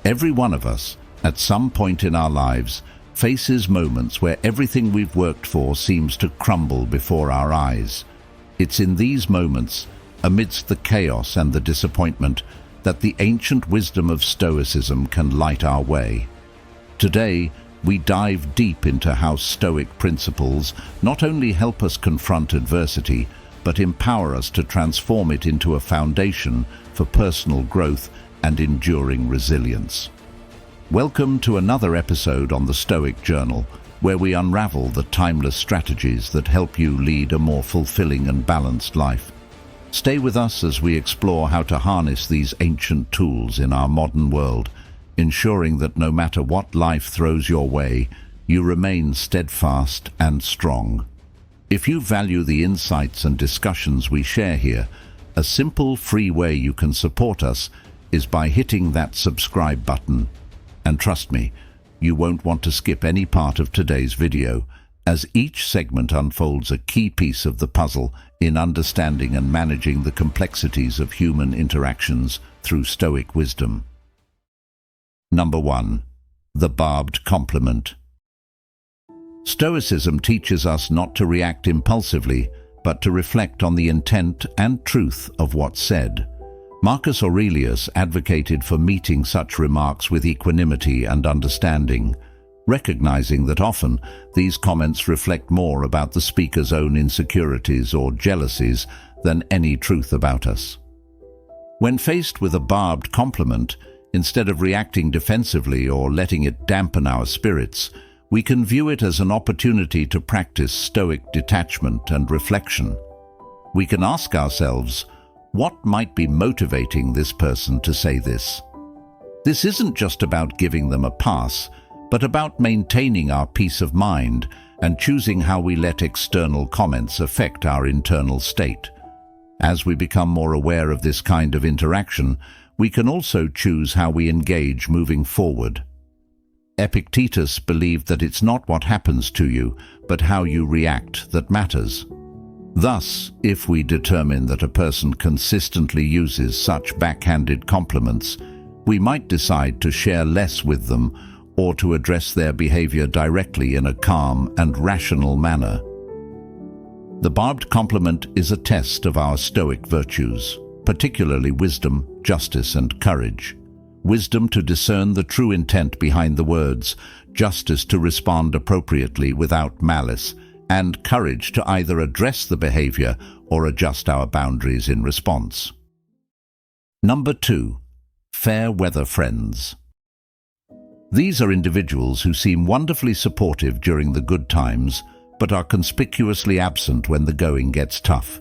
Every one of us, at some point in our lives, faces moments where everything we've worked for seems to crumble before our eyes. It's in these moments, amidst the chaos and the disappointment, that the ancient wisdom of Stoicism can light our way. Today, we dive deep into how Stoic principles not only help us confront adversity, but empower us to transform it into a foundation for personal growth and enduring resilience. Welcome to another episode on the Stoic Journal, where we unravel the timeless strategies that help you lead a more fulfilling and balanced life. Stay with us as we explore how to harness these ancient tools in our modern world, ensuring that no matter what life throws your way, you remain steadfast and strong. If you value the insights and discussions we share here, a simple, free way you can support us is by hitting that subscribe button. And trust me, you won't want to skip any part of today's video, as each segment unfolds a key piece of the puzzle in understanding and managing the complexities of human interactions through Stoic wisdom. Number 1. The Barbed Compliment. Stoicism teaches us not to react impulsively, but to reflect on the intent and truth of what's said. Marcus Aurelius advocated for meeting such remarks with equanimity and understanding, recognizing that often these comments reflect more about the speaker's own insecurities or jealousies than any truth about us. When faced with a barbed compliment, instead of reacting defensively or letting it dampen our spirits, we can view it as an opportunity to practice stoic detachment and reflection. We can ask ourselves, what might be motivating this person to say this? This isn't just about giving them a pass, but about maintaining our peace of mind and choosing how we let external comments affect our internal state. As we become more aware of this kind of interaction, we can also choose how we engage moving forward. Epictetus believed that it's not what happens to you, but how you react that matters. Thus, if we determine that a person consistently uses such backhanded compliments, we might decide to share less with them or to address their behavior directly in a calm and rational manner. The barbed compliment is a test of our Stoic virtues, particularly wisdom, justice, and courage. Wisdom to discern the true intent behind the words, justice to respond appropriately without malice, and courage to either address the behavior or adjust our boundaries in response. Number 2. Fair weather friends. These are individuals who seem wonderfully supportive during the good times, but are conspicuously absent when the going gets tough.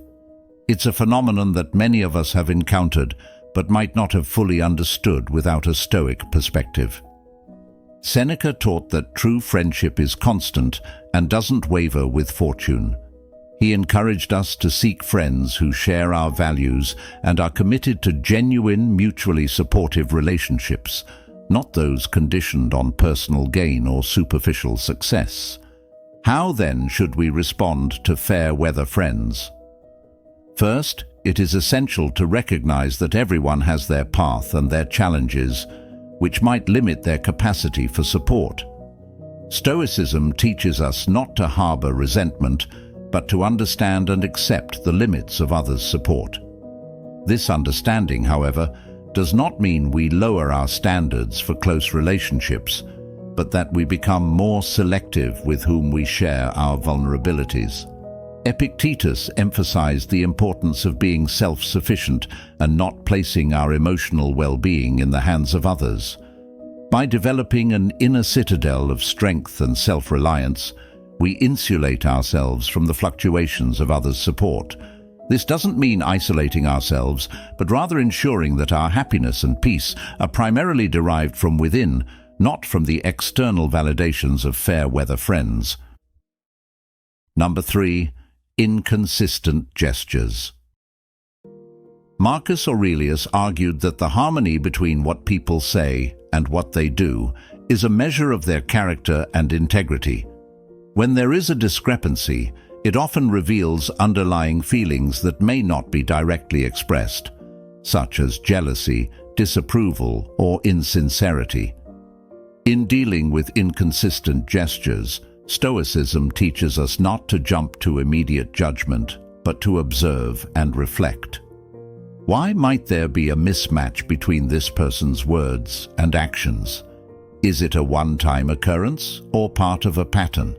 It's a phenomenon that many of us have encountered, but might not have fully understood without a Stoic perspective. Seneca taught that true friendship is constant and doesn't waver with fortune. He encouraged us to seek friends who share our values and are committed to genuine, mutually supportive relationships, not those conditioned on personal gain or superficial success. How then should we respond to fair weather friends? First, it is essential to recognize that everyone has their path and their challenges, which might limit their capacity for support. Stoicism teaches us not to harbor resentment, but to understand and accept the limits of others' support. This understanding, however, does not mean we lower our standards for close relationships, but that we become more selective with whom we share our vulnerabilities. Epictetus emphasized the importance of being self-sufficient and not placing our emotional well-being in the hands of others. By developing an inner citadel of strength and self-reliance, we insulate ourselves from the fluctuations of others' support. This doesn't mean isolating ourselves, but rather ensuring that our happiness and peace are primarily derived from within, not from the external validations of fair-weather friends. Number 3. Inconsistent gestures. Marcus Aurelius argued that the harmony between what people say and what they do is a measure of their character and integrity. When there is a discrepancy, it often reveals underlying feelings that may not be directly expressed, such as jealousy, disapproval, or insincerity. In dealing with inconsistent gestures, Stoicism teaches us not to jump to immediate judgment, but to observe and reflect. Why might there be a mismatch between this person's words and actions? Is it a one-time occurrence or part of a pattern?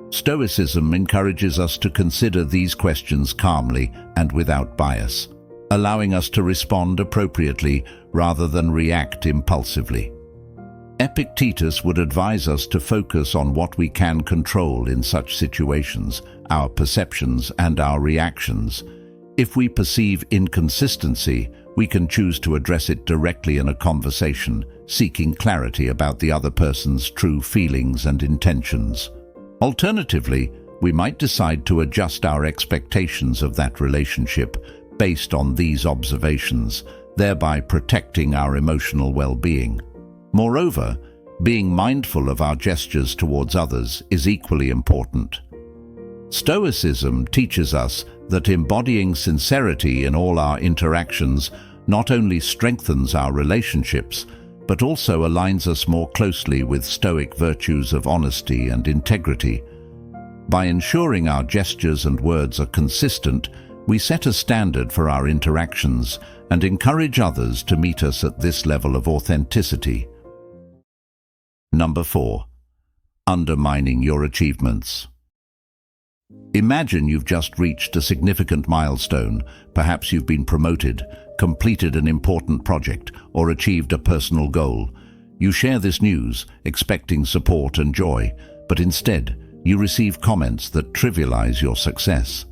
Stoicism encourages us to consider these questions calmly and without bias, allowing us to respond appropriately rather than react impulsively. Epictetus would advise us to focus on what we can control in such situations, our perceptions and our reactions. If we perceive inconsistency, we can choose to address it directly in a conversation, seeking clarity about the other person's true feelings and intentions. Alternatively, we might decide to adjust our expectations of that relationship based on these observations, thereby protecting our emotional well-being. Moreover, being mindful of our gestures towards others is equally important. Stoicism teaches us that embodying sincerity in all our interactions not only strengthens our relationships, but also aligns us more closely with Stoic virtues of honesty and integrity. By ensuring our gestures and words are consistent, we set a standard for our interactions and encourage others to meet us at this level of authenticity. Number 4. Undermining your achievements. Imagine you've just reached a significant milestone. Perhaps you've been promoted, completed an important project, or achieved a personal goal. You share this news, expecting support and joy, but instead, you receive comments that trivialize your success.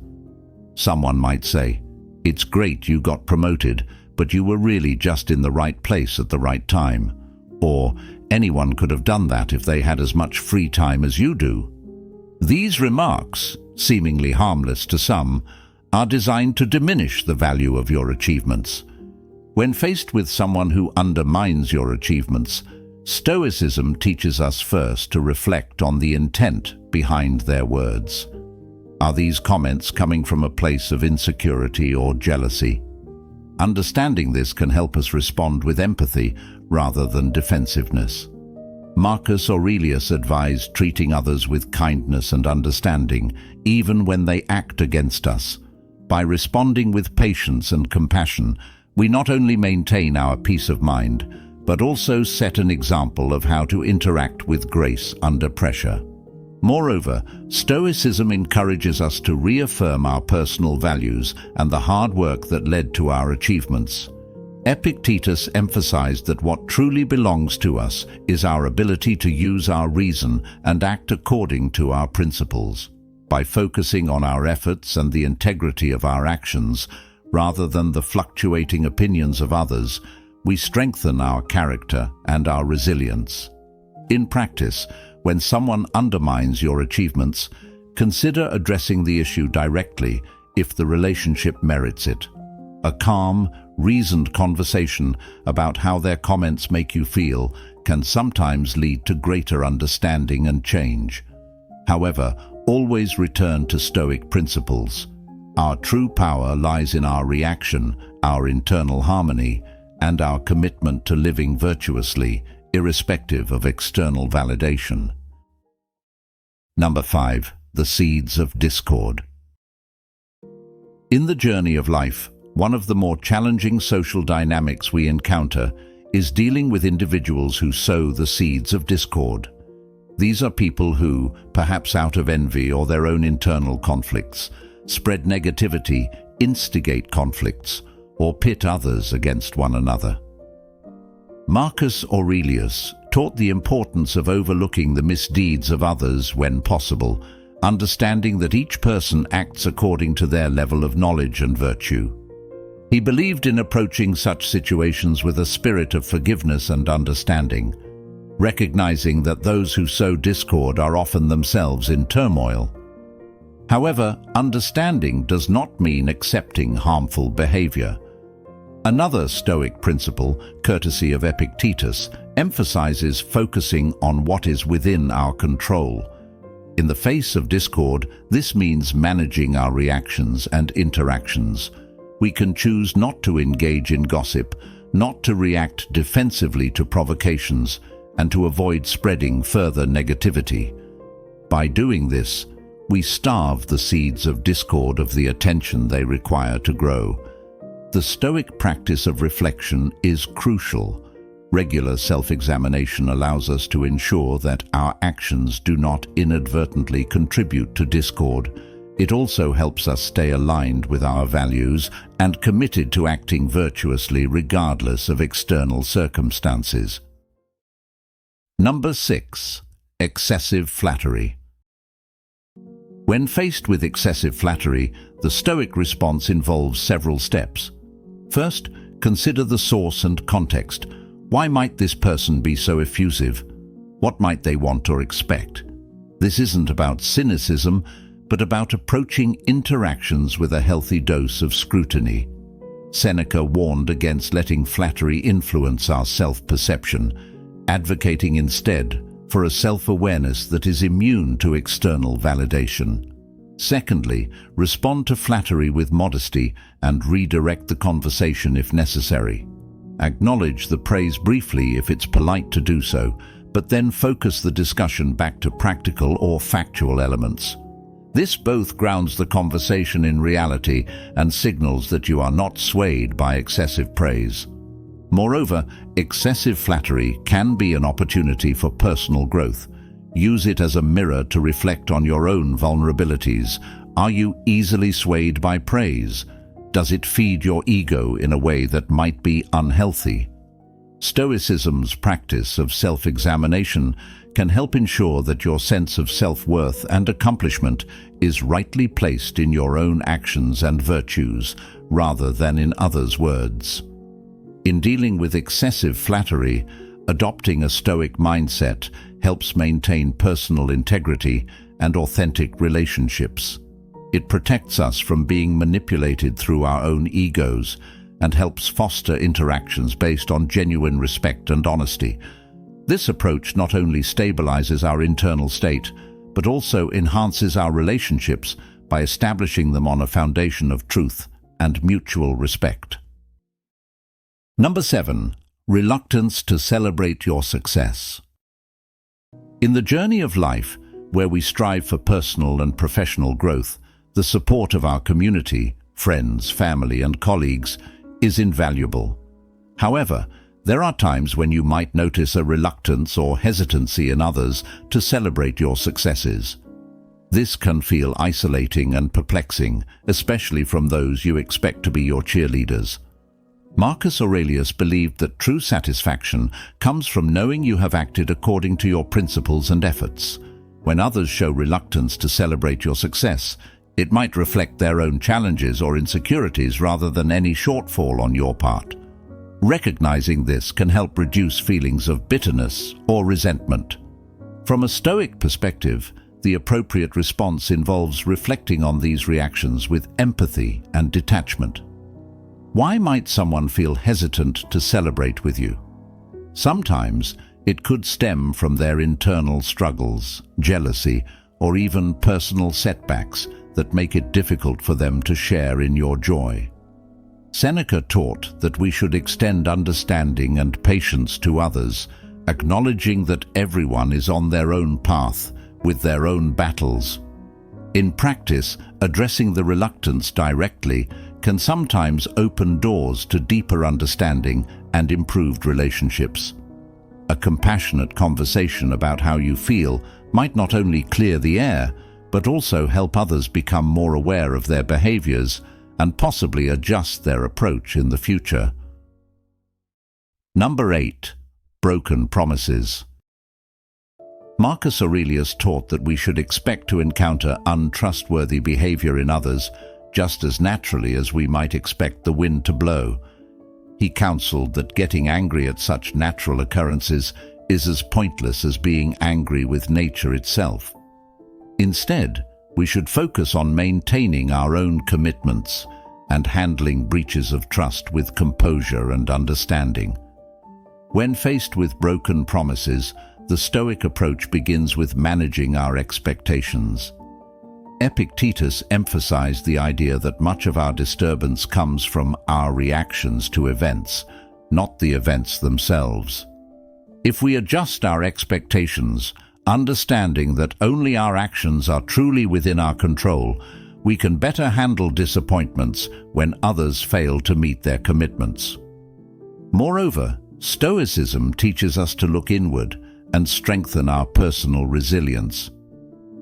Someone might say, "It's great you got promoted, but you were really just in the right place at the right time." Or, "Anyone could have done that if they had as much free time as you do." These remarks, seemingly harmless to some, are designed to diminish the value of your achievements. When faced with someone who undermines your achievements, Stoicism teaches us first to reflect on the intent behind their words. Are these comments coming from a place of insecurity or jealousy? Understanding this can help us respond with empathy rather than defensiveness. Marcus Aurelius advised treating others with kindness and understanding, even when they act against us. By responding with patience and compassion, we not only maintain our peace of mind, but also set an example of how to interact with grace under pressure. Moreover, Stoicism encourages us to reaffirm our personal values and the hard work that led to our achievements. Epictetus emphasized that what truly belongs to us is our ability to use our reason and act according to our principles. By focusing on our efforts and the integrity of our actions, rather than the fluctuating opinions of others, we strengthen our character and our resilience. In practice, when someone undermines your achievements, consider addressing the issue directly if the relationship merits it. A calm, reasoned conversation about how their comments make you feel can sometimes lead to greater understanding and change. However, always return to Stoic principles. Our true power lies in our reaction, our internal harmony, and our commitment to living virtuously, irrespective of external validation. Number 5. The seeds of discord. In the journey of life, one of the more challenging social dynamics we encounter is dealing with individuals who sow the seeds of discord. These are people who, perhaps out of envy or their own internal conflicts, spread negativity, instigate conflicts, or pit others against one another. Marcus Aurelius taught the importance of overlooking the misdeeds of others when possible, understanding that each person acts according to their level of knowledge and virtue. He believed in approaching such situations with a spirit of forgiveness and understanding, recognizing that those who sow discord are often themselves in turmoil. However, understanding does not mean accepting harmful behavior. Another Stoic principle, courtesy of Epictetus, emphasizes focusing on what is within our control. In the face of discord, this means managing our reactions and interactions. We can choose not to engage in gossip, not to react defensively to provocations, and to avoid spreading further negativity. By doing this, we starve the seeds of discord of the attention they require to grow. The Stoic practice of reflection is crucial. Regular self-examination allows us to ensure that our actions do not inadvertently contribute to discord. It also helps us stay aligned with our values and committed to acting virtuously regardless of external circumstances. Number 6. Excessive flattery. When faced with excessive flattery, the Stoic response involves several steps. First, consider the source and context. Why might this person be so effusive? What might they want or expect? This isn't about cynicism, but about approaching interactions with a healthy dose of scrutiny. Seneca warned against letting flattery influence our self-perception, advocating instead for a self-awareness that is immune to external validation. Secondly, respond to flattery with modesty and redirect the conversation if necessary. Acknowledge the praise briefly if it's polite to do so, but then focus the discussion back to practical or factual elements. This both grounds the conversation in reality and signals that you are not swayed by excessive praise. Moreover, excessive flattery can be an opportunity for personal growth. Use it as a mirror to reflect on your own vulnerabilities. Are you easily swayed by praise? Does it feed your ego in a way that might be unhealthy? Stoicism's practice of self-examination can help ensure that your sense of self-worth and accomplishment is rightly placed in your own actions and virtues, rather than in others' words. In dealing with excessive flattery, adopting a Stoic mindset helps maintain personal integrity and authentic relationships. It protects us from being manipulated through our own egos and helps foster interactions based on genuine respect and honesty. This approach not only stabilizes our internal state, but also enhances our relationships by establishing them on a foundation of truth and mutual respect. Number 7. Reluctance to celebrate your success. In the journey of life, where we strive for personal and professional growth, the support of our community, friends, family, and colleagues is invaluable. However, there are times when you might notice a reluctance or hesitancy in others to celebrate your successes. This can feel isolating and perplexing, especially from those you expect to be your cheerleaders. Marcus Aurelius believed that true satisfaction comes from knowing you have acted according to your principles and efforts. When others show reluctance to celebrate your success, it might reflect their own challenges or insecurities rather than any shortfall on your part. Recognizing this can help reduce feelings of bitterness or resentment. From a Stoic perspective, the appropriate response involves reflecting on these reactions with empathy and detachment. Why might someone feel hesitant to celebrate with you? Sometimes it could stem from their internal struggles, jealousy, or even personal setbacks that make it difficult for them to share in your joy. Seneca taught that we should extend understanding and patience to others, acknowledging that everyone is on their own path with their own battles. In practice, addressing the reluctance directly can sometimes open doors to deeper understanding and improved relationships. A compassionate conversation about how you feel might not only clear the air, but also help others become more aware of their behaviors and possibly adjust their approach in the future. Number 8. Broken promises. Marcus Aurelius taught that we should expect to encounter untrustworthy behavior in others just as naturally as we might expect the wind to blow. He counseled that getting angry at such natural occurrences is as pointless as being angry with nature itself. Instead, we should focus on maintaining our own commitments and handling breaches of trust with composure and understanding. When faced with broken promises, the Stoic approach begins with managing our expectations. Epictetus emphasized the idea that much of our disturbance comes from our reactions to events, not the events themselves. If we adjust our expectations, understanding that only our actions are truly within our control, we can better handle disappointments when others fail to meet their commitments. Moreover, Stoicism teaches us to look inward and strengthen our personal resilience.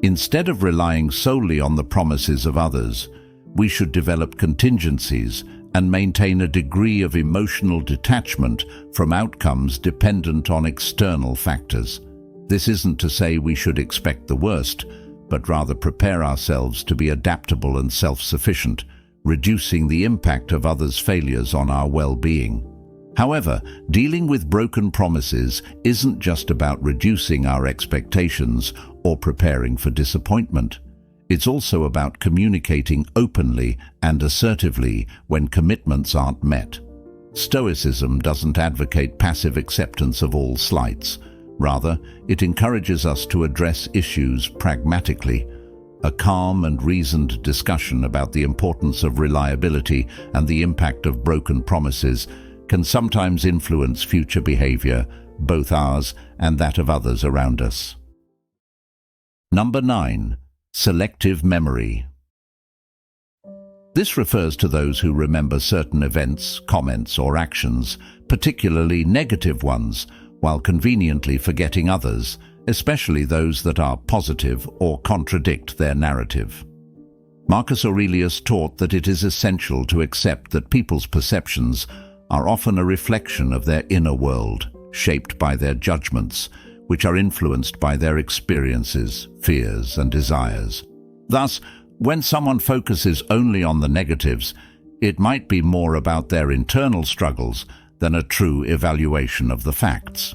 Instead of relying solely on the promises of others, we should develop contingencies and maintain a degree of emotional detachment from outcomes dependent on external factors. This isn't to say we should expect the worst, but rather prepare ourselves to be adaptable and self-sufficient, reducing the impact of others' failures on our well-being. However, dealing with broken promises isn't just about reducing our expectations or preparing for disappointment. It's also about communicating openly and assertively when commitments aren't met. Stoicism doesn't advocate passive acceptance of all slights. Rather, it encourages us to address issues pragmatically. A calm and reasoned discussion about the importance of reliability and the impact of broken promises can sometimes influence future behavior, both ours and that of others around us. Number 9. Selective memory. This refers to those who remember certain events, comments, or actions, particularly negative ones, while conveniently forgetting others, especially those that are positive or contradict their narrative. Marcus Aurelius taught that it is essential to accept that people's perceptions are often a reflection of their inner world, shaped by their judgments, which are influenced by their experiences, fears, and desires. Thus, when someone focuses only on the negatives, it might be more about their internal struggles than a true evaluation of the facts.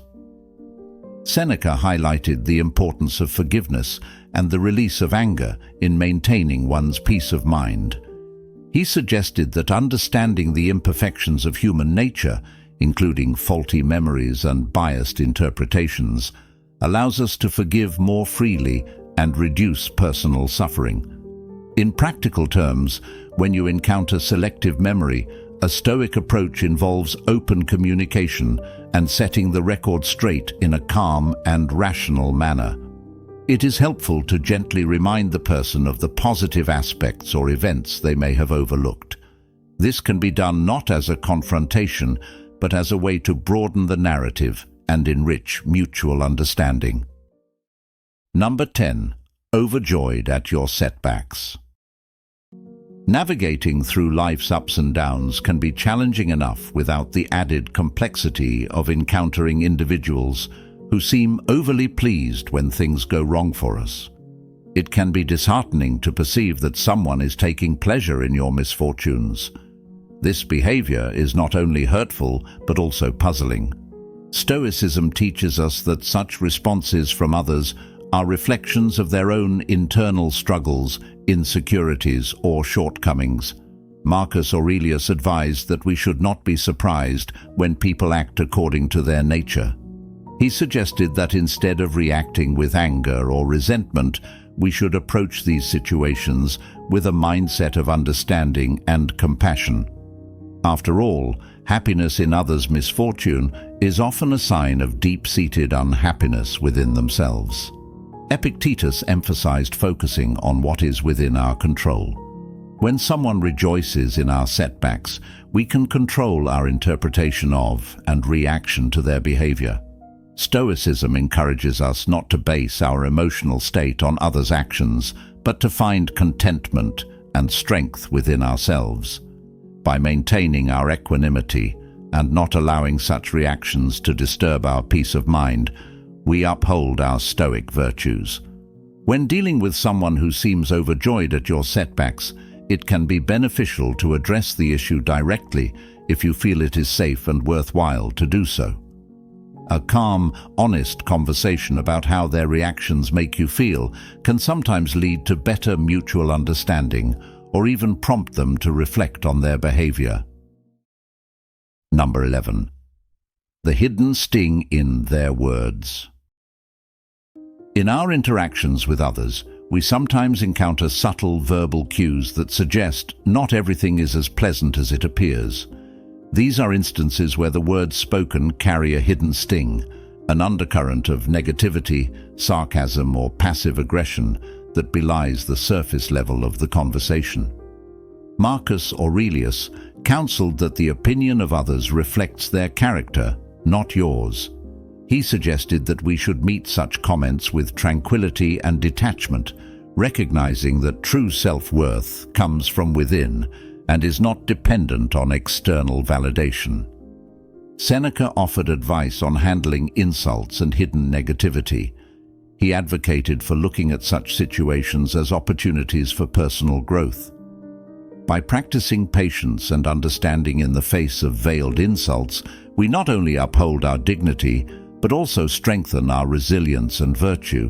Seneca highlighted the importance of forgiveness and the release of anger in maintaining one's peace of mind. He suggested that understanding the imperfections of human nature, including faulty memories and biased interpretations, allows us to forgive more freely and reduce personal suffering. In practical terms, when you encounter selective memory, a Stoic approach involves open communication and setting the record straight in a calm and rational manner. It is helpful to gently remind the person of the positive aspects or events they may have overlooked. This can be done not as a confrontation, but as a way to broaden the narrative and enrich mutual understanding. Number 10. Overjoyed at your setbacks. Navigating through life's ups and downs can be challenging enough without the added complexity of encountering individuals who seem overly pleased when things go wrong for us. It can be disheartening to perceive that someone is taking pleasure in your misfortunes. This behavior is not only hurtful but also puzzling. Stoicism teaches us that such responses from others are reflections of their own internal struggles, insecurities, or shortcomings. Marcus Aurelius advised that we should not be surprised when people act according to their nature. He suggested that instead of reacting with anger or resentment, we should approach these situations with a mindset of understanding and compassion. After all, happiness in others' misfortune is often a sign of deep-seated unhappiness within themselves. Epictetus emphasized focusing on what is within our control. When someone rejoices in our setbacks, we can control our interpretation of and reaction to their behavior. Stoicism encourages us not to base our emotional state on others' actions, but to find contentment and strength within ourselves. By maintaining our equanimity and not allowing such reactions to disturb our peace of mind, we uphold our Stoic virtues. When dealing with someone who seems overjoyed at your setbacks, it can be beneficial to address the issue directly if you feel it is safe and worthwhile to do so. A calm, honest conversation about how their reactions make you feel can sometimes lead to better mutual understanding or even prompt them to reflect on their behavior. Number 11. The hidden sting in their words. In our interactions with others, we sometimes encounter subtle verbal cues that suggest not everything is as pleasant as it appears. These are instances where the words spoken carry a hidden sting, an undercurrent of negativity, sarcasm, or passive aggression that belies the surface level of the conversation. Marcus Aurelius counseled that the opinion of others reflects their character, not yours. He suggested that we should meet such comments with tranquility and detachment, recognizing that true self-worth comes from within and is not dependent on external validation. Seneca offered advice on handling insults and hidden negativity. He advocated for looking at such situations as opportunities for personal growth. By practicing patience and understanding in the face of veiled insults, we not only uphold our dignity, but also strengthen our resilience and virtue.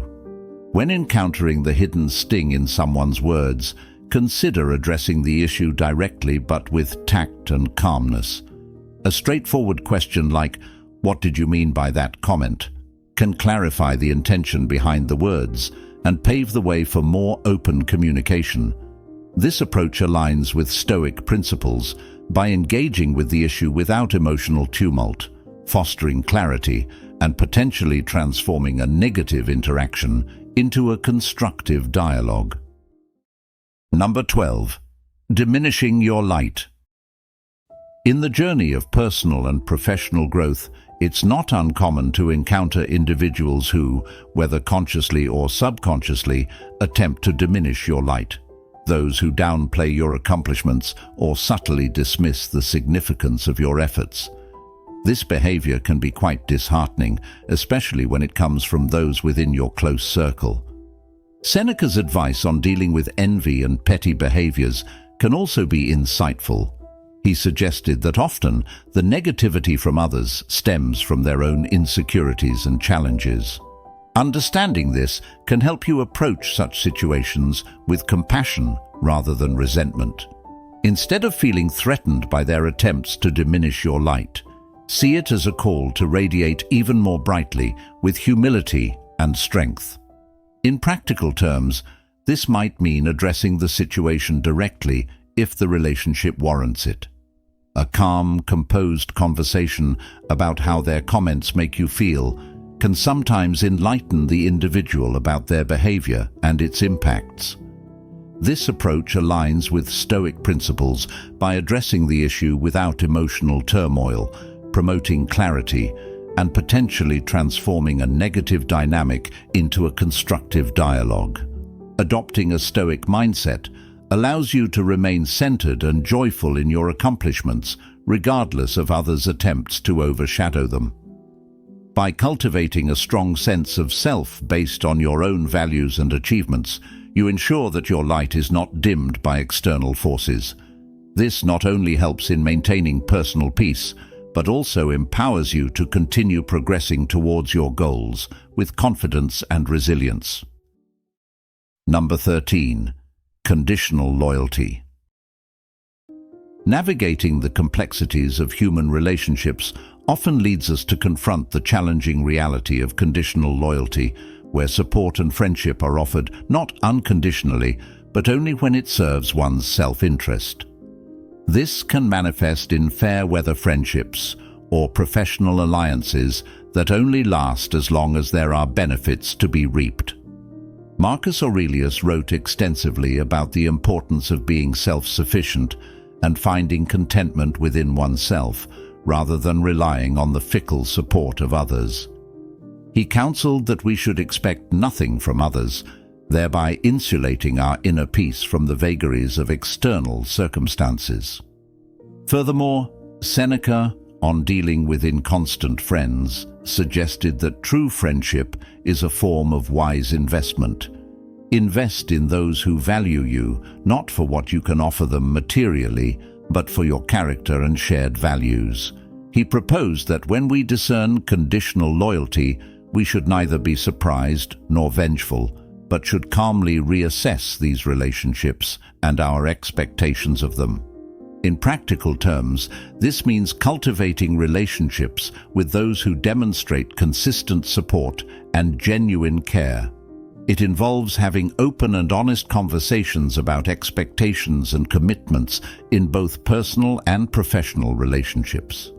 When encountering the hidden sting in someone's words, consider addressing the issue directly but with tact and calmness. A straightforward question like, "What did you mean by that comment?" can clarify the intention behind the words and pave the way for more open communication. This approach aligns with Stoic principles by engaging with the issue without emotional tumult, fostering clarity, and potentially transforming a negative interaction into a constructive dialogue. Number 12. Diminishing your light. In the journey of personal and professional growth, it's not uncommon to encounter individuals who, whether consciously or subconsciously, attempt to diminish your light. Those who downplay your accomplishments or subtly dismiss the significance of your efforts. This behavior can be quite disheartening, especially when it comes from those within your close circle. Seneca's advice on dealing with envy and petty behaviors can also be insightful. He suggested that often the negativity from others stems from their own insecurities and challenges. Understanding this can help you approach such situations with compassion rather than resentment. Instead of feeling threatened by their attempts to diminish your light, see it as a call to radiate even more brightly with humility and strength. In practical terms, this might mean addressing the situation directly if the relationship warrants it. A calm, composed conversation about how their comments make you feel can sometimes enlighten the individual about their behavior and its impacts. This approach aligns with Stoic principles by addressing the issue without emotional turmoil, promoting clarity, and potentially transforming a negative dynamic into a constructive dialogue. Adopting a Stoic mindset allows you to remain centered and joyful in your accomplishments, regardless of others' attempts to overshadow them. By cultivating a strong sense of self based on your own values and achievements, you ensure that your light is not dimmed by external forces. This not only helps in maintaining personal peace, but also empowers you to continue progressing towards your goals with confidence and resilience. Number 13. Conditional loyalty. Navigating the complexities of human relationships often leads us to confront the challenging reality of conditional loyalty, where support and friendship are offered not unconditionally, but only when it serves one's self-interest. This can manifest in fair-weather friendships or professional alliances that only last as long as there are benefits to be reaped. Marcus Aurelius wrote extensively about the importance of being self-sufficient and finding contentment within oneself, rather than relying on the fickle support of others. He counseled that we should expect nothing from others, thereby insulating our inner peace from the vagaries of external circumstances. Furthermore, Seneca, on dealing with inconstant friends, suggested that true friendship is a form of wise investment. Invest in those who value you, not for what you can offer them materially, but for your character and shared values. He proposed that when we discern conditional loyalty, we should neither be surprised nor vengeful, but should calmly reassess these relationships and our expectations of them. In practical terms, this means cultivating relationships with those who demonstrate consistent support and genuine care. It involves having open and honest conversations about expectations and commitments in both personal and professional relationships.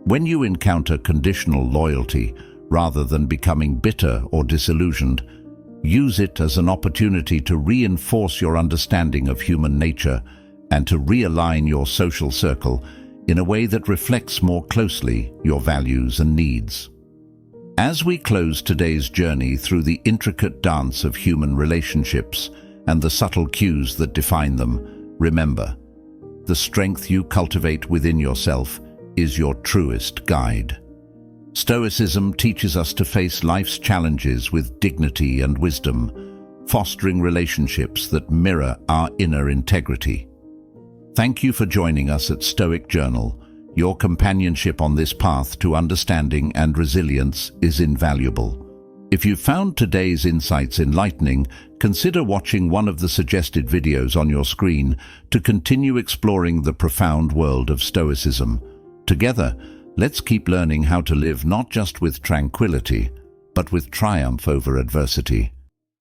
When you encounter conditional loyalty, rather than becoming bitter or disillusioned, use it as an opportunity to reinforce your understanding of human nature and to realign your social circle in a way that reflects more closely your values and needs. As we close today's journey through the intricate dance of human relationships and the subtle cues that define them, remember, the strength you cultivate within yourself is your truest guide. Stoicism teaches us to face life's challenges with dignity and wisdom, fostering relationships that mirror our inner integrity. Thank you for joining us at Stoic Journal. Your companionship on this path to understanding and resilience is invaluable. If you found today's insights enlightening, consider watching one of the suggested videos on your screen to continue exploring the profound world of Stoicism. Together, let's keep learning how to live not just with tranquility, but with triumph over adversity.